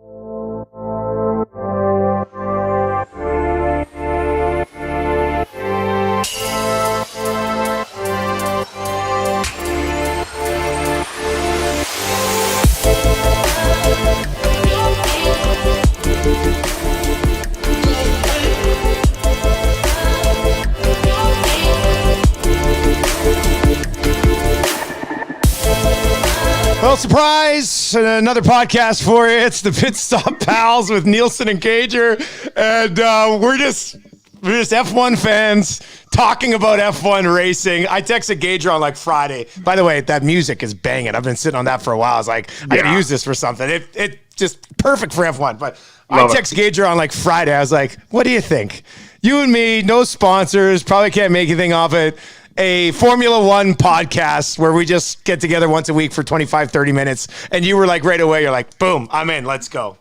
Well, surprise! Another podcast for you. It's the Pitstop Pals with Nielson and Gage, and we're just F1 fans talking about F1 racing. I texted Gage on like Friday. By the way, that music is banging. I've been sitting on that for a while. I was like, I gotta use this for something. It just perfect for F1. But I texted Gage on like Friday. I was like, what do you think? You and me, no sponsors, probably can't make anything off it. A Formula One podcast where we just get together once a week for 25, 30 minutes. And you were like right away, you're like, boom, I'm in, let's go.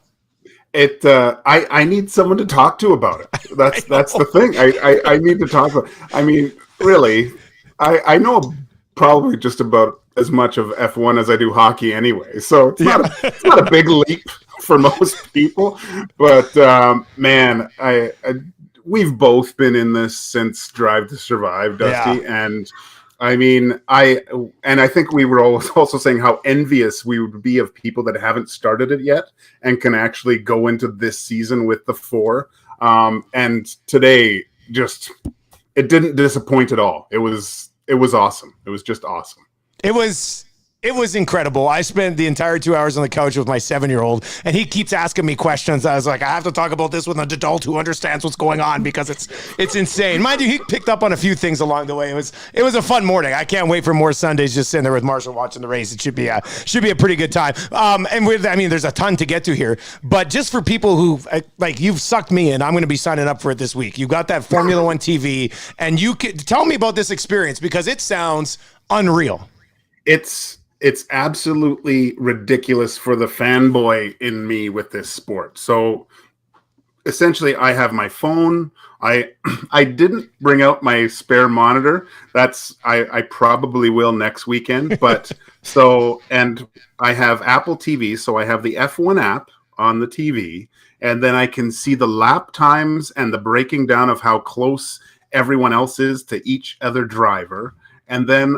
I need someone to talk to about it. That's the thing. I need to talk about. I mean, really, I know probably just about as much of F1 as I do hockey anyway. So it's not a big leap for most people. But man, we've both been in this since Drive to Survive, Dusty, and I mean, I think we were also saying how envious we would be of people that haven't started it yet and can actually go into this season with the 4. And today, it didn't disappoint at all. It was awesome. It was just awesome. It was incredible. I spent the entire 2 hours on the couch with my 7-year-old, and he keeps asking me questions. I was like, I have to talk about this with an adult who understands what's going on because it's insane. Mind you, he picked up on a few things along the way. It was a fun morning. I can't wait for more Sundays just sitting there with Marshall watching the race. It should be a pretty good time. There's a ton to get to here, but just for people who like you've sucked me in, I'm going to be signing up for it this week. You got that Formula One TV, and you could tell me about this experience because it sounds unreal. It's absolutely ridiculous for the fanboy in me with this sport. So essentially I have my phone. I didn't bring out my spare monitor. I probably will next weekend, but and I have Apple TV. So I have the F1 app on the TV, and then I can see the lap times and the breaking down of how close everyone else is to each other driver. And then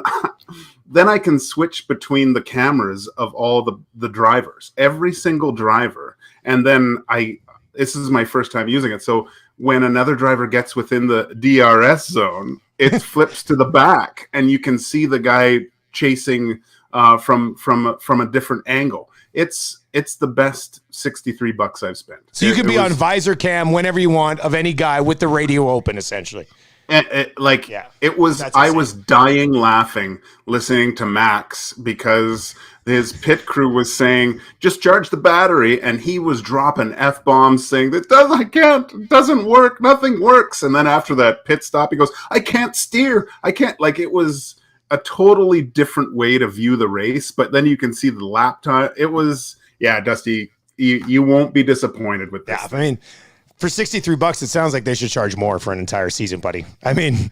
I can switch between the cameras of all the drivers, every single driver. And then this is my first time using it. So when another driver gets within the DRS zone, it flips to the back and you can see the guy chasing from a different angle. It's the best $63 I've spent. So you can be on visor cam whenever you want of any guy with the radio open, essentially. And I was dying laughing listening to Max because his pit crew was saying, just charge the battery. And he was dropping F-bombs saying, it doesn't work. Nothing works. And then after that pit stop, he goes, I can't steer. I can't. Like, it was a totally different way to view the race. But then you can see the lap time. It was, Dusty, you won't be disappointed with this. Yeah, I mean, for $63, it sounds like they should charge more for an entire season, buddy. I mean,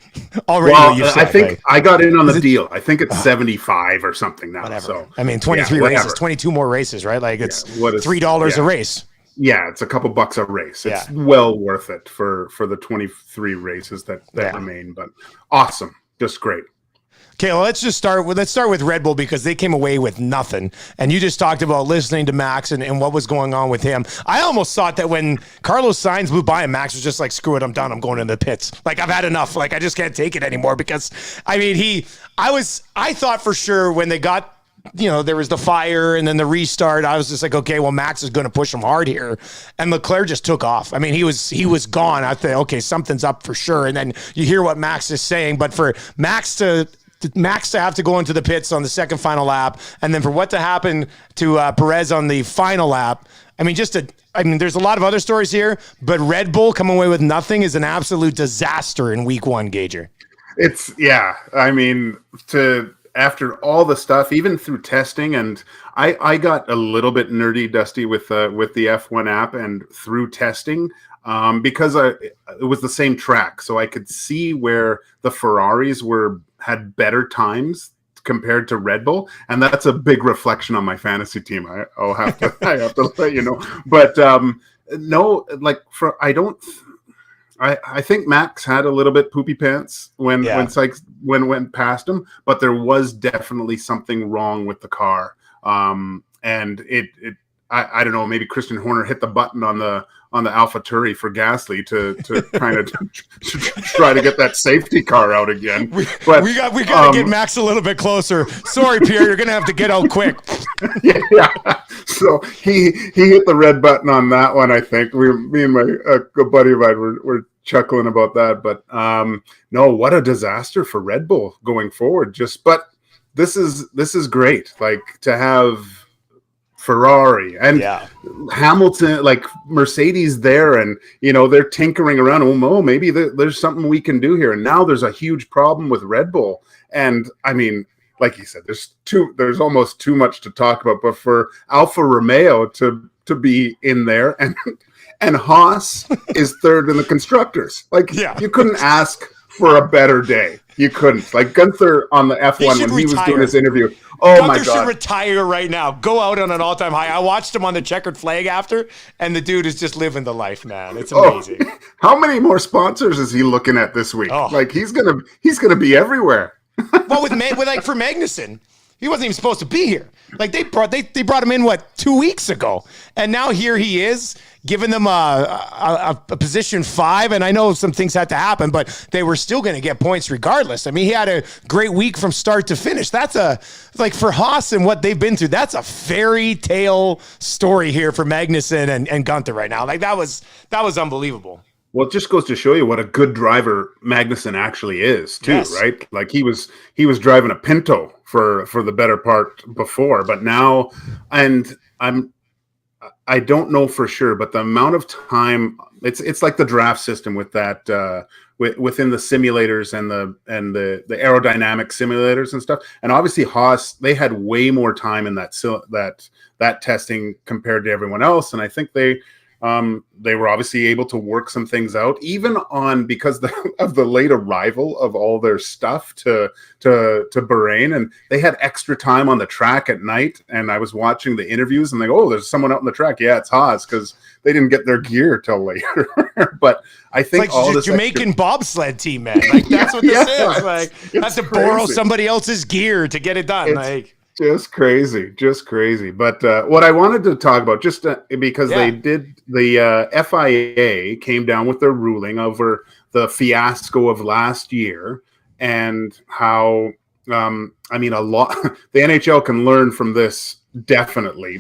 already. Well, I think I got in on the deal. I think it's 75 or something now. Whatever. So I mean, 23 races, 22 more races, right? Like it's $3 a race. Yeah, it's a couple bucks a race. It's well worth it for the 23 races that remain. But awesome, just great. Okay, well, let's start with Red Bull because they came away with nothing. And you just talked about listening to Max and what was going on with him. I almost thought that when Carlos Sainz blew by him, Max was just like, screw it, I'm done. I'm going into the pits. Like, I've had enough. Like, I just can't take it anymore because, I mean, I thought for sure when they got, there was the fire and then the restart, I was just like, okay, well, Max is going to push him hard here. And Leclerc just took off. I mean, he was gone. I thought, okay, something's up for sure. And then you hear what Max is saying. But for Max to have to go into the pits on the second final lap, and then for what to happen to Perez on the final lap, I mean, there's a lot of other stories here, but Red Bull coming away with nothing is an absolute disaster in week one, Gager. I mean, after all the stuff, even through testing, and I got a little bit nerdy, Dusty, with the F1 app and through testing, because it was the same track, so I could see where the Ferraris had better times compared to Red Bull, and that's a big reflection on my fantasy team. I have to let you know. But no, like I think Max had a little bit poopy pants when Sykes went past him, but there was definitely something wrong with the car. And I don't know, maybe Christian Horner hit the button on the AlphaTauri for Gasly to kind of try to get that safety car out again. We got to get Max a little bit closer. Sorry, Pierre, you're going to have to get out quick. Yeah. So he hit the red button on that one. I think me and my good buddy of mine were chuckling about that. But no, what a disaster for Red Bull going forward. But this is great. Like to have Ferrari and Hamilton, like Mercedes there, and they're tinkering around. Oh, maybe there's something we can do here. And now there's a huge problem with Red Bull. And I mean, like you said, there's almost too much to talk about. But for Alfa Romeo to be in there, and Haas is third in the constructors, like you couldn't ask for a better day. You couldn't. Like Gunther on the F1 when he was doing his interview. Oh Gunther my God! should retire right now. Go out on an all-time high. I watched him on the checkered flag after, and the dude is just living the life, man. It's amazing. How many more sponsors is he looking at this week? Like he's gonna be everywhere. Well, with like for Magnussen, he wasn't even supposed to be here. Like they brought him in 2 weeks ago, and now here he is, giving them a position 5. And I know some things had to happen, but they were still going to get points regardless. I mean, he had a great week from start to finish. That's for Haas and what they've been through. That's a fairy tale story here for Magnussen and Gunther right now. Like that was unbelievable. Well, it just goes to show you what a good driver Magnussen actually is, too, right? Like he was driving a Pinto for the better part before, but now, and I don't know for sure, but the amount of time it's like the draft system with that within the simulators and the aerodynamic simulators and stuff. And obviously Haas, they had way more time in that testing compared to everyone else, and I think they were obviously able to work some things out, even because of the late arrival of all their stuff to Bahrain, and they had extra time on the track at night. And I was watching the interviews, and there's someone out on the track. Yeah, it's Haas because they didn't get their gear till later. But I think it's like all this Jamaican bobsled team, man. Like that's what this is. Like have to borrow somebody else's gear to get it done. Just crazy. But what I wanted to talk about, just because they did, the FIA came down with their ruling over the fiasco of last year, and how, a lot, the NHL can learn from this definitely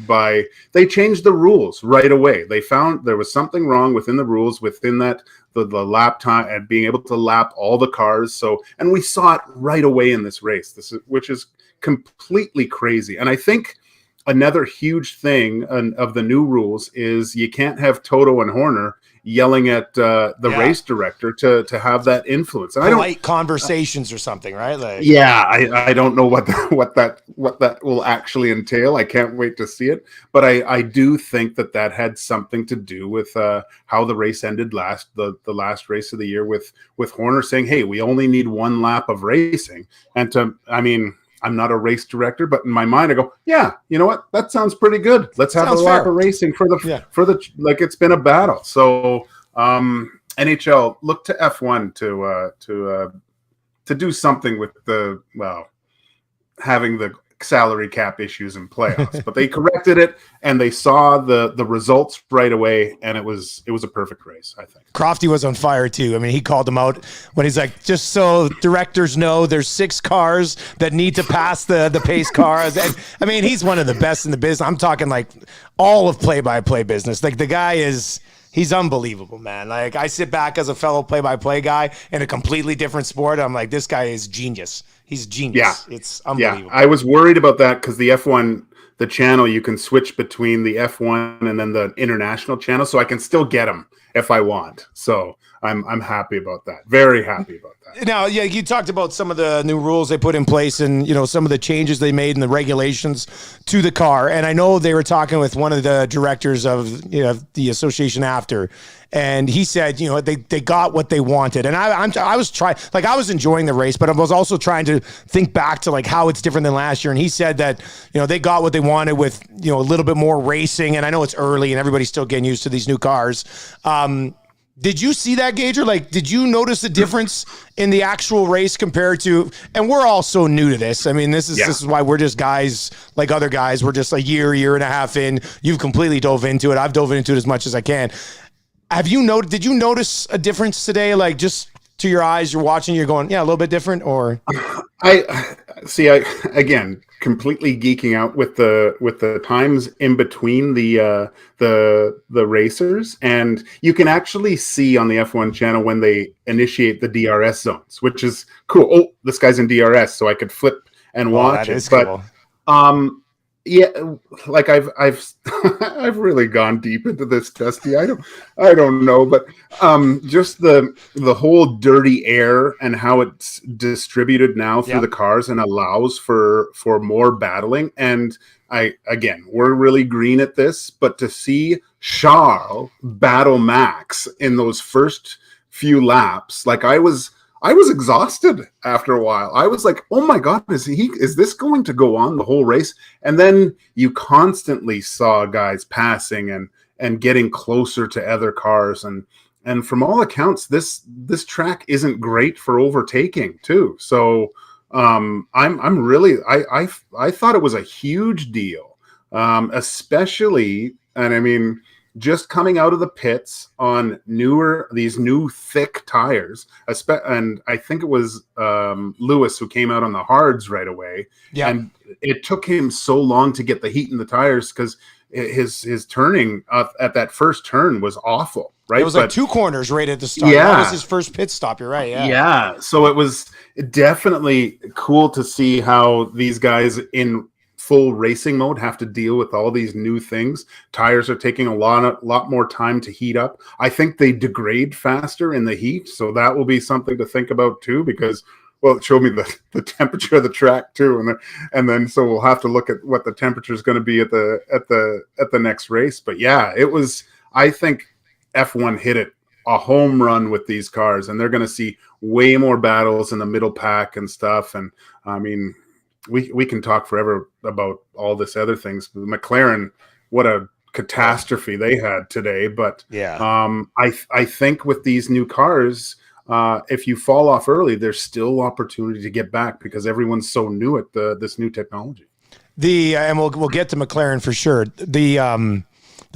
they changed the rules right away. They found there was something wrong within the rules, within that, the lap time and being able to lap all the cars. So, and we saw it right away in this race, which is completely crazy. And I think another huge thing of the new rules is you can't have Toto and Horner yelling at the race director to have that influence. And polite conversations or something, right? Like, I don't know what that will actually entail. I can't wait to see it. But I do think that had something to do with how the race ended the last race of the year with Horner saying, "Hey, we only need one lap of racing." And I'm not a race director, but in my mind, I go, yeah, you know what? That sounds pretty good. Let's have a lap of racing for the like it's been a battle. So NHL, look to F1 to do something with having the salary cap issues in playoffs. But they corrected it, and they saw the results right away, and it was a perfect race, I think. Crofty was on fire too. I mean, he called them out when he's like, just so directors know, there's 6 cars that need to pass the pace cars. And I mean, he's one of the best in the business. I'm talking like all of play-by-play business. Like the guy he's unbelievable, man. Like I sit back as a fellow play-by-play guy in a completely different sport. I'm like, this guy is genius. He's genius. Yeah. It's unbelievable. Yeah, I was worried about that because the F1, the channel, you can switch between the F1 and then the international channel, so I can still get them if I want. So I'm happy about that. Very happy about that. Now, you talked about some of the new rules they put in place and, some of the changes they made in the regulations to the car. And I know they were talking with one of the directors of the association after, and he said, they got what they wanted. And I was enjoying the race, but I was also trying to think back to like how it's different than last year. And he said that, they got what they wanted with, a little bit more racing. And I know it's early and everybody's still getting used to these new cars. Did you see that, Gager? Like, did you notice a difference in the actual race compared to, and we're all so new to this. I mean, this is why we're just guys like other guys. We're just a year and a half in. You've completely dove into it. I've dove into it as much as I can. Did you notice a difference today? Like, just to your eyes, you're watching, you're going, yeah, a little bit different, or? I again, completely geeking out with the times in between the racers, and you can actually see on the F1 channel when they initiate the DRS zones, which is cool. Oh, this guy's in DRS, so I could flip and watch it. But cool. Yeah, like I've I've really gone deep into this, Dusty. I don't know, but just the whole dirty air and how it's distributed now through the cars and allows for more battling. And we're really green at this, but to see Charles battle Max in those first few laps, like I was exhausted after a while. I was like, oh my God, is this going to go on the whole race? And then you constantly saw guys passing and getting closer to other cars. And from all accounts, this track isn't great for overtaking too. So I'm really, I thought it was a huge deal, especially, and I mean, just coming out of the pits on these new thick tires, and I think it was Lewis who came out on the hards right away. Yeah, and it took him so long to get the heat in the tires because his turning at that first turn was awful. Right, it was like 2 corners right at the start. Yeah, that was his first pit stop. You're right. Yeah. So it was definitely cool to see how these guys in full racing mode have to deal with all these new things. Tires are taking a lot more time to heat up. I think they degrade faster in the heat, so that will be something to think about too, because it showed me the temperature of the track too, and then so we'll have to look at what the temperature is going to be at the next race. But yeah, it was, I think F1 hit it a home run with these cars, and they're going to see way more battles in the middle pack and stuff. And I mean, we can talk forever about all this other things. McLaren, what a catastrophe they had today. But I think with these new cars, if you fall off early, there's still opportunity to get back because everyone's so new at this new technology. And we'll get to McLaren for sure. The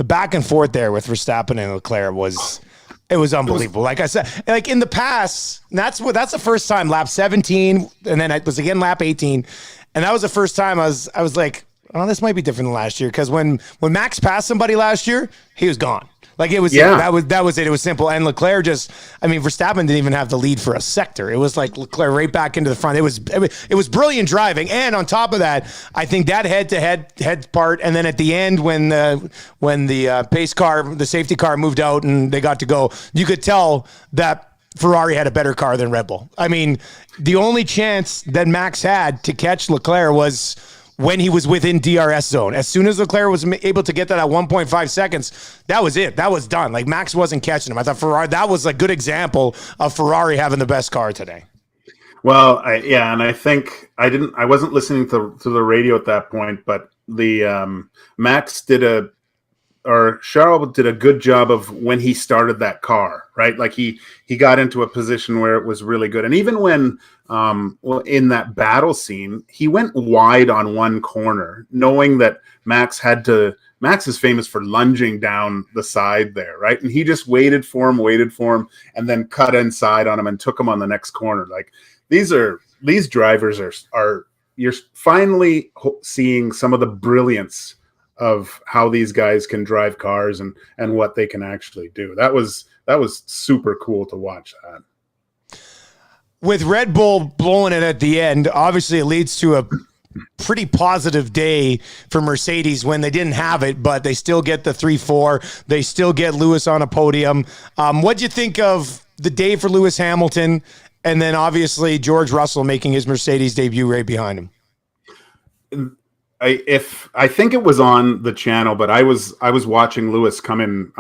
back and forth there with Verstappen and Leclerc was unbelievable. Like I said, like in the past, that's the first time, lap 17, and then it was again lap 18. And that was the first time I was like, oh, this might be different than last year. Because when Max passed somebody last year, he was gone. Like it was, that was it. It was simple. And Leclerc Verstappen didn't even have the lead for a sector. It was like Leclerc right back into the front. It was brilliant driving. And on top of that, I think that head part, and then at the end when the pace car, the safety car moved out and they got to go, you could tell that Ferrari had a better car than Red Bull. I mean, the only chance that Max had to catch Leclerc was when he was within DRS zone. As soon as Leclerc was able to get that at 1.5 seconds, that was it. That was done. Like Max wasn't catching him. I thought Ferrari, that was a good example of Ferrari having the best car today. Well, and I think I wasn't listening to the radio at that point, but the Max Charles did a good job of when he started that car, right? Like he got into a position where it was really good. And even when, in that battle scene, he went wide on one corner, knowing that Max is famous for lunging down the side there, right? And he just waited for him, and then cut inside on him and took him on the next corner. Like these drivers are you're finally seeing some of the brilliance of how these guys can drive cars and what they can actually do. That was super cool to watch that. With Red Bull blowing it at the end, obviously it leads to a pretty positive day for Mercedes when they didn't have it, but they still get the 3-4. They still get Lewis on a podium. What'd you think of the day for Lewis Hamilton? And then obviously George Russell making his Mercedes debut right behind him. I think it was on the channel, but I was watching Lewis come in.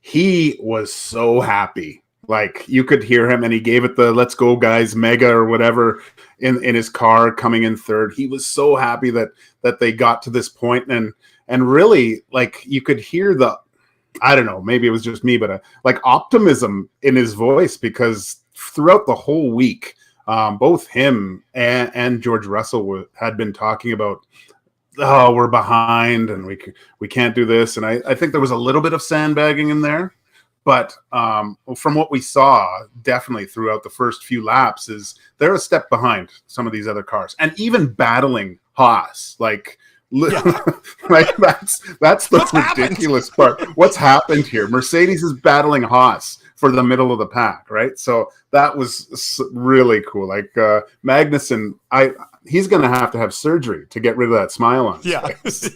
He was so happy. Like you could hear him, and he gave it the "Let's go, guys" mega or whatever in his car coming in third. He was so happy that they got to this point, and really like you could hear I don't know, maybe it was just me, but like optimism in his voice, because throughout the whole week, both him and George Russell had been talking about, oh, we're behind and we can't do this. And I think there was a little bit of sandbagging in there. But from what we saw, definitely throughout the first few laps, is they're a step behind some of these other cars, and even battling Haas. Like, like that's the ridiculous part. What's happened here? Mercedes is battling Haas for the middle of the pack, right? So that was really cool. Like Magnussen, he's going to have surgery to get rid of that smile on his face.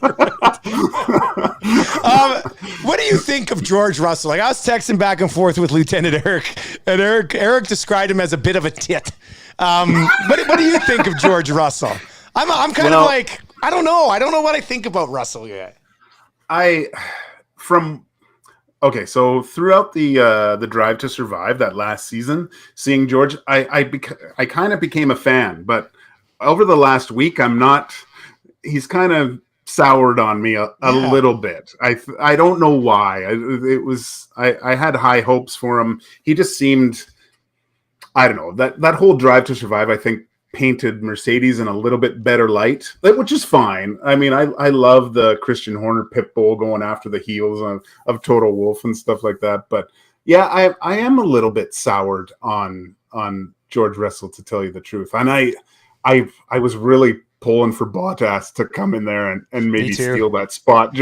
What do you think of George Russell? Like I was texting back and forth with Lieutenant Eric, and Eric described him as a bit of a tit. What do you think of George Russell? I'm kind of like, I don't know what I think about Russell yet. So throughout the Drive to Survive that last season, seeing George, I kind of became a fan, but over the last week, I'm not. He's kind of soured on me a little bit. I don't know why. I had high hopes for him. He just seemed, I don't know, that whole Drive to Survive, I think, painted Mercedes in a little bit better light, which is fine. I mean, I love the Christian Horner pit bull going after the heels of Toto Wolff and stuff like that. But yeah, I am a little bit soured on George Russell, to tell you the truth. And I was really pulling for Bottas to come in there and maybe steal that spot.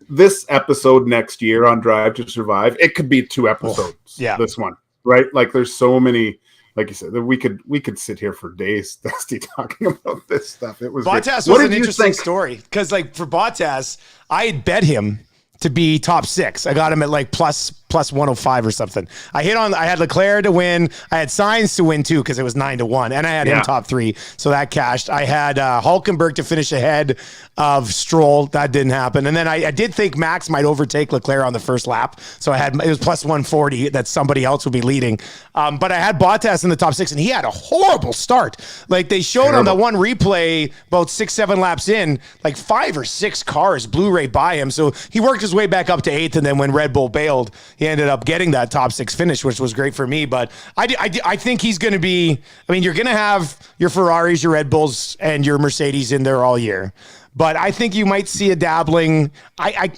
This episode next year on Drive to Survive, it could be 2 episodes. This one, right? Like there's so many. Like you said, we could sit here for days, Dusty, talking about this stuff. It was Bottas was an interesting story, because like for Bottas, I had bet him to be top 6. I got him at like plus 105 or something. I had Leclerc to win. I had Sainz to win too, because it was 9-1, and I had him top 3, so that cashed. I had Hulkenberg to finish ahead of Stroll. That didn't happen. And then I did think Max might overtake Leclerc on the first lap, so it was plus 140 that somebody else would be leading. But I had Bottas in the top 6, and he had a horrible start. Like they showed on the one replay about 6-7 laps in, like 5 or 6 cars blew right by him. So he worked his way back up to 8th, and then when Red Bull bailed, he ended up getting that top 6 finish, which was great for me. But I think he's going to be, you're going to have your Ferraris, your Red Bulls, and your Mercedes in there all year. But I think you might see a dabbling. I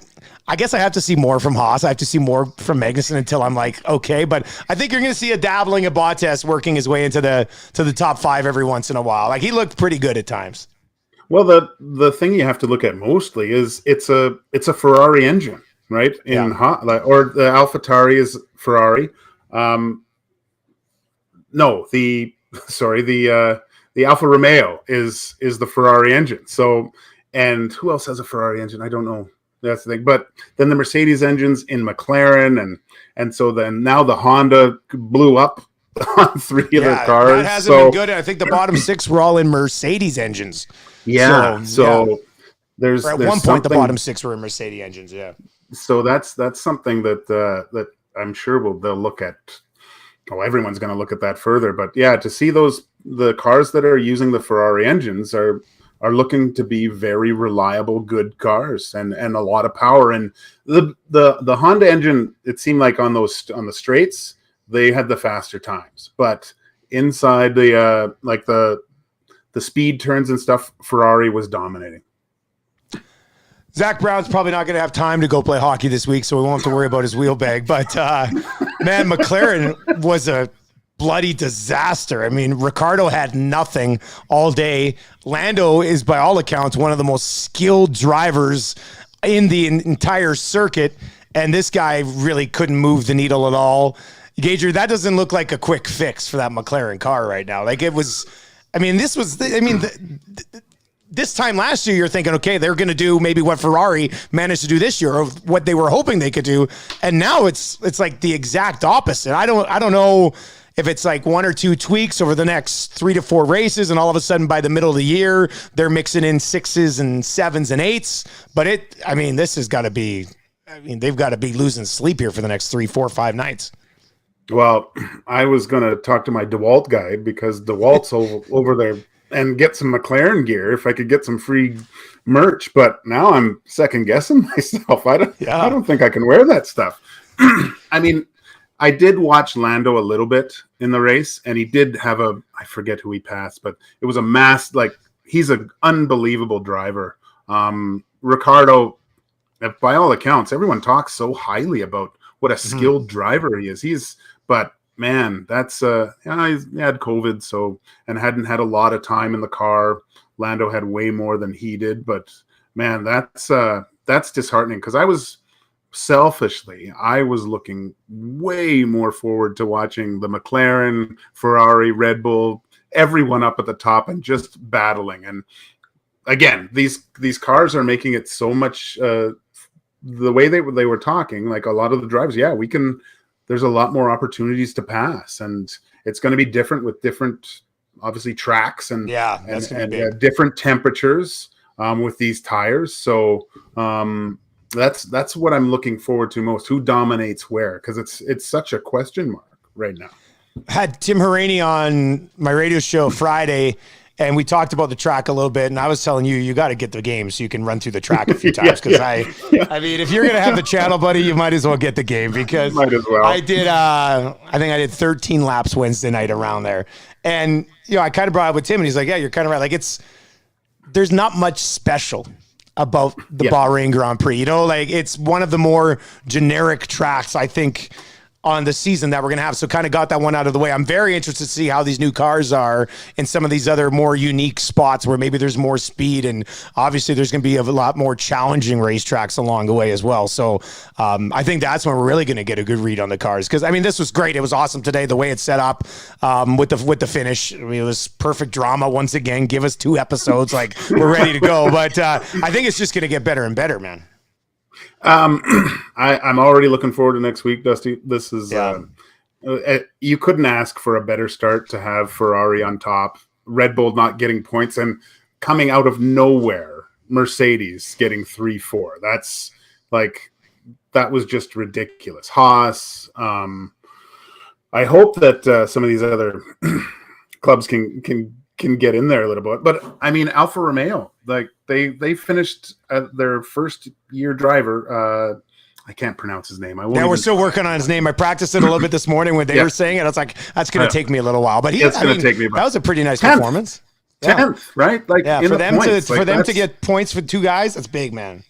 guess I have to see more from Haas. I have to see more from Magnussen until I'm like, okay. But I think you're going to see a dabbling of Bottas working his way into the top 5 every once in a while. Like he looked pretty good at times. Well, the thing you have to look at mostly is it's a Ferrari engine, right? Or the AlphaTauri is Ferrari. The Alfa Romeo is the Ferrari engine. So, and who else has a Ferrari engine? I don't know. That's the thing. But then the Mercedes engines in McLaren, and so then now the Honda blew up on 3 of their cars. That hasn't been good. I think the bottom 6 were all in Mercedes engines. So there's at one point the bottom 6 were in Mercedes engines. Yeah. So that's something that I'm sure they'll look at. Well, everyone's going to look at that further. But yeah, to see the cars that are using the Ferrari engines are looking to be very reliable, good cars and a lot of power. And the Honda engine, it seemed like on the straights, they had the faster times, but inside the speed turns and stuff, Ferrari was dominating. Zach Brown's probably not going to have time to go play hockey this week, so we won't have to worry about his wheel bag. But man, McLaren was a bloody disaster. I mean, Ricardo had nothing all day. Lando is, by all accounts, one of the most skilled drivers in the entire circuit, and this guy really couldn't move the needle at all. Gager, that doesn't look like a quick fix for that McLaren car right now. Like it was, this time last year, you're thinking, okay, they're going to do maybe what Ferrari managed to do this year, or what they were hoping they could do. And now it's like the exact opposite. I don't know if it's like 1 or 2 tweaks over the next 3 to 4 races, and all of a sudden by the middle of the year, they're mixing in 6s and 7s and 8s. But this has got to be, they've got to be losing sleep here for the next 3, 4, 5 nights. Well, I was going to talk to my DeWalt guy because DeWalt's over there and get some McLaren gear if I could get some free merch. But now I'm second guessing myself. I don't think I can wear that stuff. I mean, I did watch Lando a little bit in the race, and he did have I forget who he passed, but it was a mass, like, he's an unbelievable driver. Ricardo, by all accounts, everyone talks so highly about what a skilled driver he is. But man, that's he had COVID, and hadn't had a lot of time in the car. Lando had way more than he did, but man, that's disheartening, because I was looking way more forward to watching the McLaren, Ferrari, Red Bull, everyone up at the top and just battling. And again, these cars are making it so much the way they were talking, like a lot of the drivers, there's a lot more opportunities to pass, and it's going to be different with different, obviously, tracks and different temperatures with these tires. So that's what I'm looking forward to most. Who dominates where? Because it's such a question mark right now. Had Tim Haraney on my radio show Friday, and we talked about the track a little bit, and I was telling you got to get the game so you can run through the track a few times. Because I mean, if you're going to have the channel, buddy, you might as well get the game, because might as well. I think I did 13 laps Wednesday night around there. And, I kind of brought it up with Tim, and he's like, yeah, you're kind of right. Like, there's not much special about the Bahrain Grand Prix. It's one of the more generic tracks, I think, on the season that we're going to have. So kind of got that one out of the way. I'm very interested to see how these new cars are in some of these other more unique spots where maybe there's more speed, and obviously there's going to be a lot more challenging racetracks along the way as well. So I think that's when we're really going to get a good read on the cars. Because, I mean, this was great. It was awesome today, the way it's set up with the finish. I mean, it was perfect drama once again. Give us 2 episodes. Like, we're ready to go. But I think it's just going to get better and better, man. I'm already looking forward to next week, Dusty. This is you couldn't ask for a better start to have Ferrari on top, Red Bull not getting points, and coming out of nowhere, Mercedes getting 3-4. That was just ridiculous. Haas. I hope that some of these other clubs can get in there a little bit. But I mean, Alfa Romeo, like they finished their first year driver. I can't pronounce his name. We're still working on his name. I practiced it a little bit this morning when they were saying it. I was like, that's going to take me a little while. But that was a pretty nice performance. 10th, right? Like, for them to get points for 2 guys, that's big, man.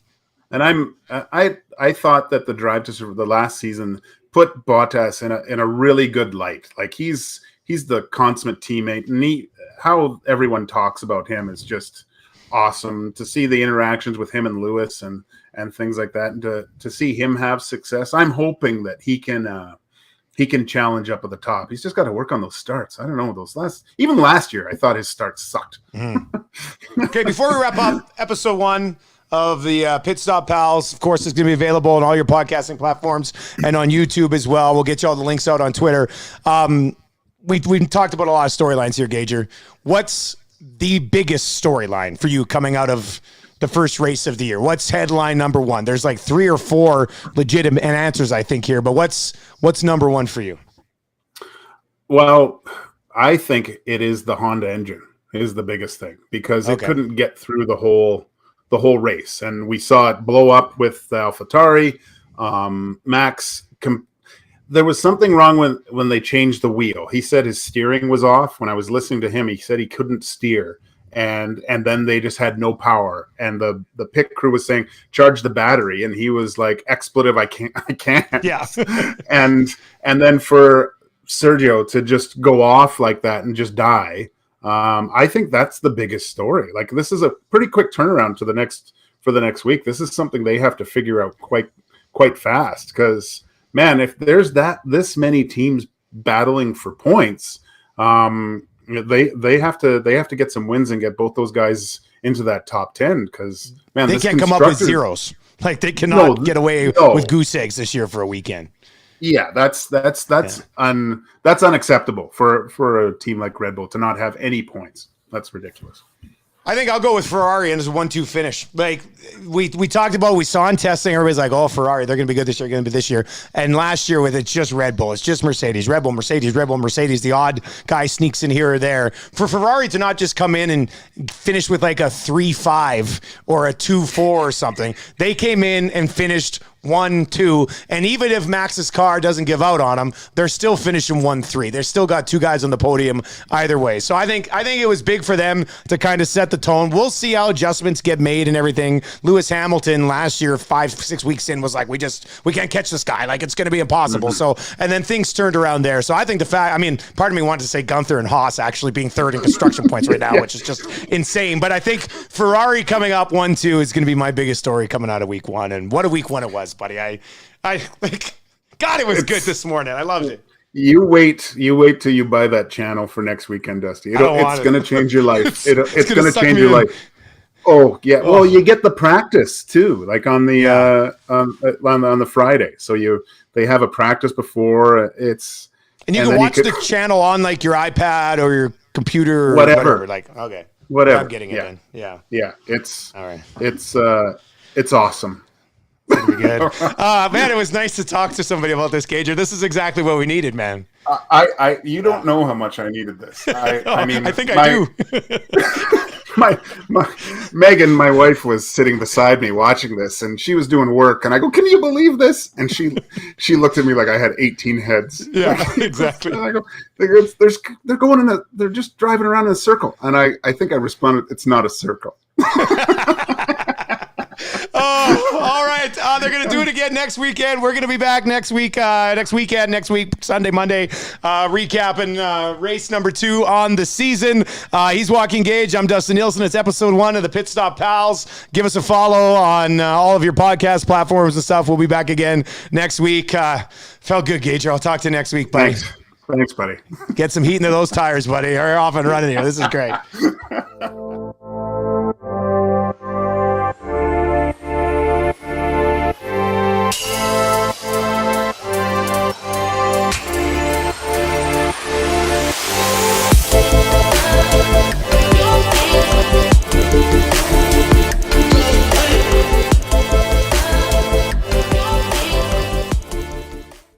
And I thought that the Drive to Survive, the last season, put Bottas in a really good light. Like, he's the consummate teammate, and how everyone talks about him is just awesome. To see the interactions with him and Lewis and things like that, and to see him have success. I'm hoping that he can challenge up at the top. He's just got to work on those starts. I don't know, even last year I thought his starts sucked. Okay, before we wrap up episode 1 of the Pitstop Pals, of course, it's going to be available on all your podcasting platforms and on YouTube as well. We'll get you all the links out on Twitter. We've talked about a lot of storylines here, Gager. What's the biggest storyline for you coming out of the first race of the year? What's headline number 1? There's like 3 or 4 legitimate answers, I think, here, but what's number 1 for you? Well, I think it is the Honda engine is the biggest thing, because it couldn't get through the whole race, and we saw it blow up with the AlphaTauri. Max. There was something wrong when they changed the wheel. He said his steering was off. When I was listening to him, he said he couldn't steer, and then they just had no power. And the pit crew was saying, charge the battery, and he was like, expletive, I can't. Yeah. and then for Sergio to just go off like that and just die, I think that's the biggest story. Like, this is a pretty quick turnaround for the next week. This is something they have to figure out quite fast, because, man, if there's this many teams battling for points, they have to get some wins and get both those guys into that top 10, because, man, they can't come up with zeros. Like, they cannot get away with goose eggs this year for a weekend. Yeah, that's unacceptable for a team like Red Bull to not have any points. That's ridiculous. I think I'll go with Ferrari and it's a 1-2 finish. Like we talked about, we saw in testing, everybody's like, oh, Ferrari, they're going to be good this year, going to be this year. And last year with it's just Red Bull. It's just Mercedes, Red Bull, Mercedes, Red Bull, Mercedes. The odd guy sneaks in here or there. For Ferrari to not just come in and finish with like a 3-5 or a 2-4 or something, they came in and finished 1-2, and even if Max's car doesn't give out on them, they're still finishing 1-3. They're still got two guys on the podium either way. So I think it was big for them to kind of set the tone. We'll see how adjustments get made and everything. Lewis Hamilton last year, 5-6 weeks in, was like, we can't catch this guy. Like, it's going to be impossible. So, and then things turned around there. So I think part of me wanted to say Gunther and Haas actually being third in construction points right now, which is just insane. But I think Ferrari coming up 1-2 is going to be my biggest story coming out of week one. And what a week one it was, buddy. I like, God, it was good this morning. I loved it. You wait till you buy that channel for next weekend, Dusty. It's going to change your life. It's going to change your life. Oh yeah. Oh. Well, you get the practice too, like on the on the Friday. So they have a practice before and you can watch the channel on like your iPad or your computer or whatever. Like, okay, whatever. I'm getting it in. Yeah. It's all right. It's awesome. Pretty good. Man, it was nice to talk to somebody about this, Gager. This is exactly what we needed, man. You don't know how much I needed this. I mean, I think I do. my Megan, my wife, was sitting beside me watching this, and she was doing work, and I go, "Can you believe this?" And she looked at me like I had 18 heads. Yeah, exactly. And I go, they're just driving around in a circle, and I think I responded, "It's not a circle." Oh, all right. They're going to do it again next weekend. We're going to be back next week, next week, Sunday, Monday, recapping race number 2 on the season. He's Walking Gage. I'm Dustin Nielson. It's episode 1 of the Pitstop Pals. Give us a follow on all of your podcast platforms and stuff. We'll be back again next week. Felt good, Gage. I'll talk to you next week, buddy. Thanks, buddy. Get some heat into those tires, buddy. You're off and running here. This is great.